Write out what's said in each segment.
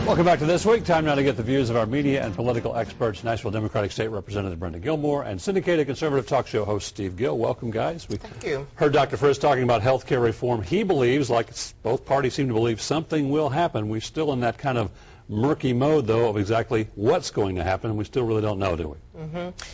Welcome back to This Week. Time now to get the views of our media and political experts, Nashville Democratic State Representative Brenda Gilmore and syndicated conservative talk show host Steve Gill. Welcome, guys. Thank you. Heard Dr. Frist talking about health care reform. He believes, like both parties seem to believe, something will happen. We're still in that kind of murky mode, though, of exactly what's going to happen. We still really don't know, do we?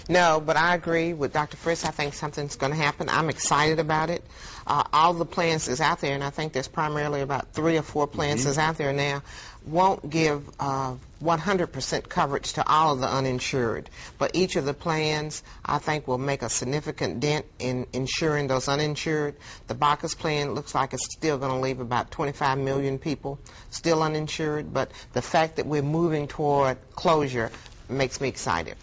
No, but I agree with Dr. Frist. I think something's going to happen. I'm excited about it. All the plans is out there, and I think there's primarily about 3 or 4 plans that's out there now, won't give 100% coverage to all of the uninsured. But each of the plans, I think, will make a significant dent in insuring those uninsured. The Bacchus plan looks like it's still going to leave about 25 million people still uninsured, but the fact that we're moving toward closure makes me excited.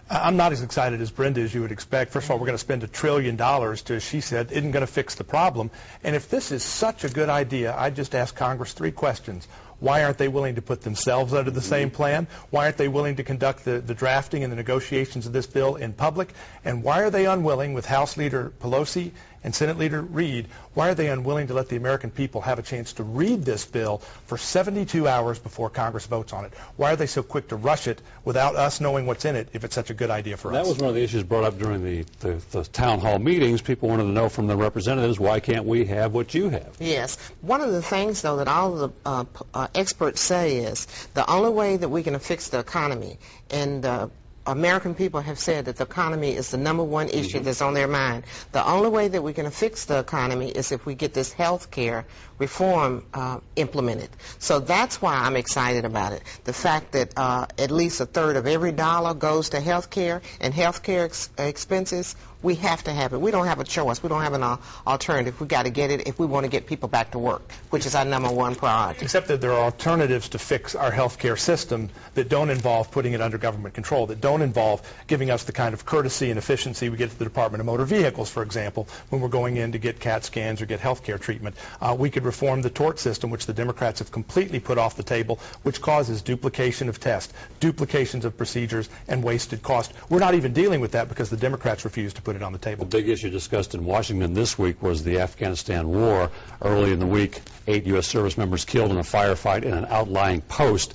I'm not as excited as Brenda as you would expect. First of all, we're going to spend $1 trillion to, as she said, isn't going to fix the problem. And if this is such a good idea, I'd just ask Congress 3 questions. Why aren't they willing to put themselves under the same plan? Why aren't they willing to conduct the drafting and the negotiations of this bill in public? And why are they unwilling, with House Leader Pelosi and Senate Leader Reid, why are they unwilling to let the American people have a chance to read this bill for 72 hours before Congress votes on it? Why are they so quick to rush it without us knowing what's in it if it's such a good idea for us? That was one of the issues brought up during the town hall meetings. People wanted to know from the representatives, why can't we have what you have? Yes. One of the things, though, that all of the experts say is the only way that we can fix the economy, and American people have said that the economy is the #1 issue that's on their mind. The only way that we can fix the economy is if we get this health care reform implemented. So that's why I'm excited about it. The fact that at least 1/3 of every dollar goes to health care and health care expenses, we have to have it. We don't have a choice. We don't have an alternative. We've got to get it if we want to get people back to work, which is our #1 priority. Except that there are alternatives to fix our health care system that don't involve putting it under government control, that don't involve giving us the kind of courtesy and efficiency we get to the Department of Motor Vehicles, for example, when we're going in to get CAT scans or get health care treatment. We could reform the tort system, which the Democrats have completely put off the table, which causes duplication of tests, duplications of procedures, and wasted cost. We're not even dealing with that because the Democrats refuse to put it on the table. The big issue discussed in Washington this week was the Afghanistan war. Early in the week, 8 U.S. service members killed in a firefight in an outlying post.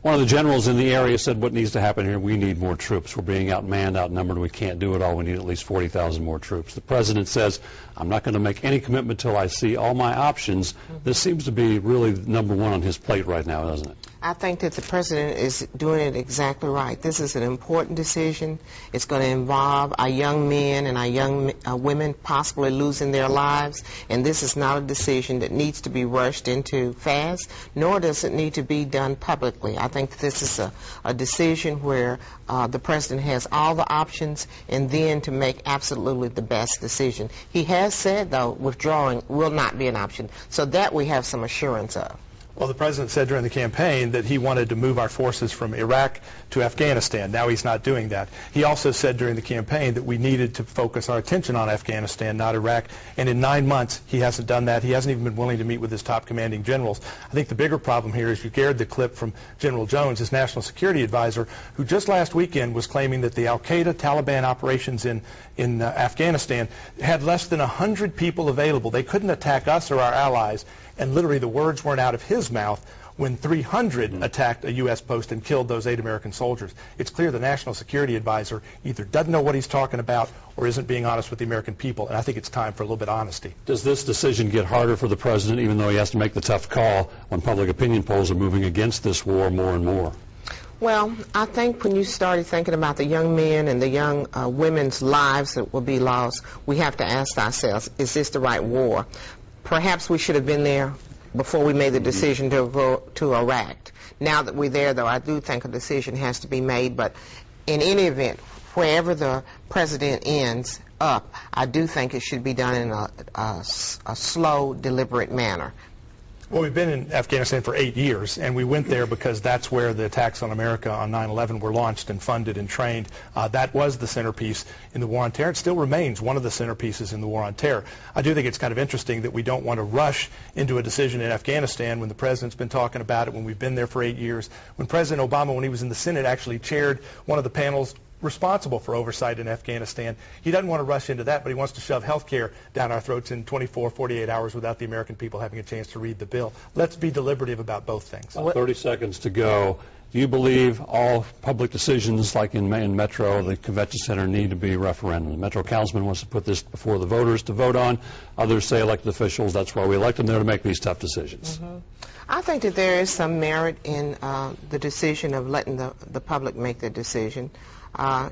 One of the generals in the area said, what needs to happen here, we need more troops. We're being outmanned, outnumbered. We can't do it all. We need at least 40,000 more troops. The president says, I'm not going to make any commitment until I see all my options. This seems to be really #1 on his plate right now, doesn't it? I think that the president is doing it exactly right. This is an important decision. It's going to involve our young men and our young women possibly losing their lives, and this is not a decision that needs to be rushed into fast, nor does it need to be done publicly. I think this is a decision where the president has all the options and then to make absolutely the best decision. He has said, though, withdrawing will not be an option, so that we have some assurance of. Well, the president said during the campaign that he wanted to move our forces from Iraq to Afghanistan. Now he's not doing that. He also said during the campaign that we needed to focus our attention on Afghanistan, not Iraq. And in 9 months, he hasn't done that. He hasn't even been willing to meet with his top commanding generals. I think the bigger problem here is you heard the clip from General Jones, his national security advisor, who just last weekend was claiming that the al-Qaeda Taliban operations in Afghanistan had less than 100 people available. They couldn't attack us or our allies. And literally the words weren't out of his mouth when 300 attacked a U.S. post and killed those 8 American soldiers. It's clear the national security advisor either doesn't know what he's talking about or isn't being honest with the American people, and I think it's time for a little bit of honesty. Does this decision get harder for the president, even though he has to make the tough call when public opinion polls are moving against this war more and more? Well, I think when you started thinking about the young men and the young women's lives that will be lost, we have to ask ourselves, is this the right war? Perhaps we should have been there before we made the decision to go to Iraq. Now that we're there, though, I do think a decision has to be made. But in any event, wherever the president ends up, I do think it should be done in a slow, deliberate manner. Well, we've been in Afghanistan for 8 years, and we went there because that's where the attacks on America on 9/11 were launched and funded and trained. That was the centerpiece in the war on terror. It still remains one of the centerpieces in the war on terror. I do think it's kind of interesting that we don't want to rush into a decision in Afghanistan when the president's been talking about it, when we've been there for 8 years, when President Obama, when he was in the Senate, actually chaired one of the panels responsible for oversight in Afghanistan. He doesn't want to rush into that, but he wants to shove health care down our throats in 24, 48 hours without the American people having a chance to read the bill. Let's be deliberative about both things. 30 seconds to go. Do you believe all public decisions, like in Metro, the convention center, need to be referendum? The Metro councilman wants to put this before the voters to vote on. Others say elected officials, that's why we elect them there to make these tough decisions. I think that there is some merit in the decision of letting the public make the decision.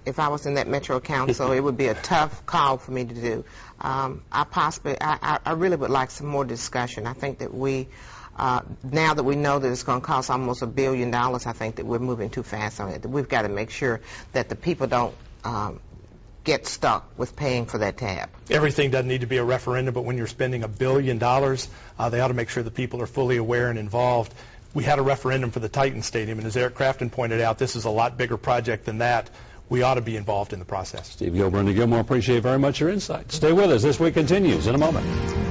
If I was in that Metro Council, it would be a tough call for me to do. I really would like some more discussion. I think that now that we know that it's going to cost almost $1 billion, I think that we're moving too fast on it. We've got to make sure that the people don't get stuck with paying for that tab. Everything doesn't need to be a referendum, but when you're spending $1 billion, they ought to make sure the people are fully aware and involved. We had a referendum for the Titan Stadium, and as Eric Crafton pointed out, this is a lot bigger project than that. We ought to be involved in the process. Steve Gill, Brenda Gilmore, appreciate very much your insight. Stay with us. This Week continues in a moment.